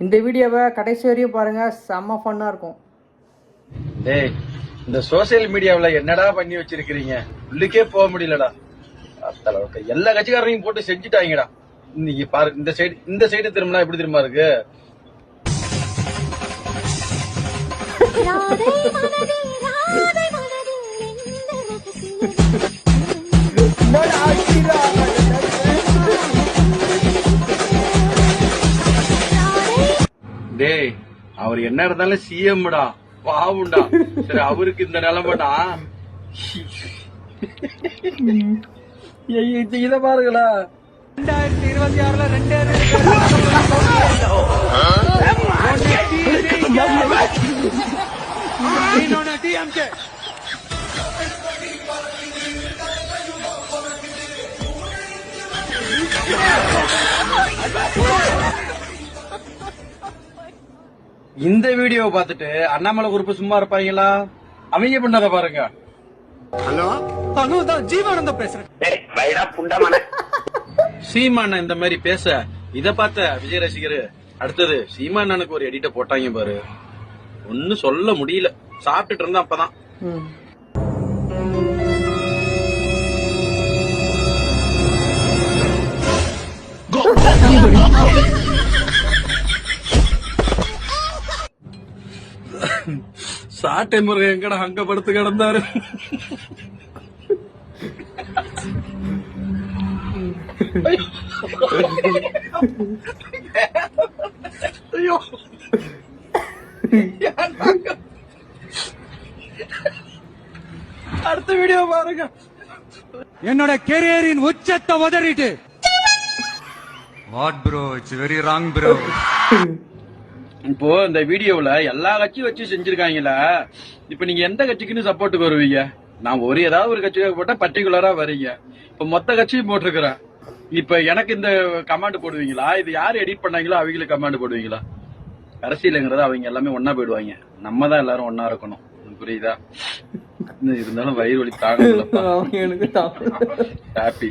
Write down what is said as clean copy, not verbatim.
இந்த வீடியோவை கடைசி வரையும் பாருங்க, செம்ம ஃபன்னா இருக்கும். டேய், இந்த சோசியல் மீடியாவில் என்னடா பண்ணி வச்சிருக்கிறீங்க? உள்ளுக்கே போக முடியலடா. எல்லா கட்சிக்காரனையும் போட்டு செஞ்சுட்டாங்கடா. இன்னைக்கு பாரு, இந்த சைடு திரும்பினா எப்படி திரும்ப இருக்கு? டேய், அவர் என்ன இருந்தாலும் சிஎம்டா, பாவுண்டா. சரி, அவருக்கு இந்த நிலைமைடா. இத பாருங்களா, 2026ல 2 டிஎம்கே. இந்த வீடியோவை பார்த்துட்டு அண்ணாமலை குரூப் சும்மா இருப்பாங்களா? அவங்க பண்ணத பாருங்க. ஹலோ, அனுதான் ஜீவானந்த பேசுறேன். சீமான் இந்த மாதிரி பேச இத பார்த்த விஜய் ரசிகர் அடுத்தது சீமானுக்கு ஒரு எடிட்ட போட்டாங்க பாரு. ஒன்னும் சொல்ல முடியல. சாப்பிட்டுட்டு இருந்தா அப்பதான் சாட்டை முருகன் எங்கடா அங்க படுத்து கிடந்தாரு. ஐயோ, அடுத்த வீடியோ பாருங்க. என்னோட கெரியரின் உச்சத்தை உதறிட்டு. What bro, it's very wrong bro. இப்போ இந்த வீடியோல எல்லா கட்சியும் வச்சு செஞ்சிருக்காங்களா? இப்ப நீங்க எந்த கட்சிக்குன்னு சப்போர்ட்டுக்கு வருவீங்க? நான் ஏதாவது ஒரு கட்சிக்காக போட்டா பர்டிகுலரா வரீங்க. இப்ப மொத்த கட்சியும் போட்டிருக்கிறேன். இப்ப எனக்கு இந்த கமாண்ட் போடுவீங்களா? இது யாரு எடிட் பண்ணாங்களோ அவங்களுக்கு கமாண்ட் போடுவீங்களா? அரசியலுங்கிறது அவங்க எல்லாமே ஒன்னா போயிடுவாங்க. நம்ம தான் எல்லாரும் ஒன்னா இருக்கணும். புரியுதா? இருந்தாலும் வயிறு வலி தாங்க. ஹாப்பி.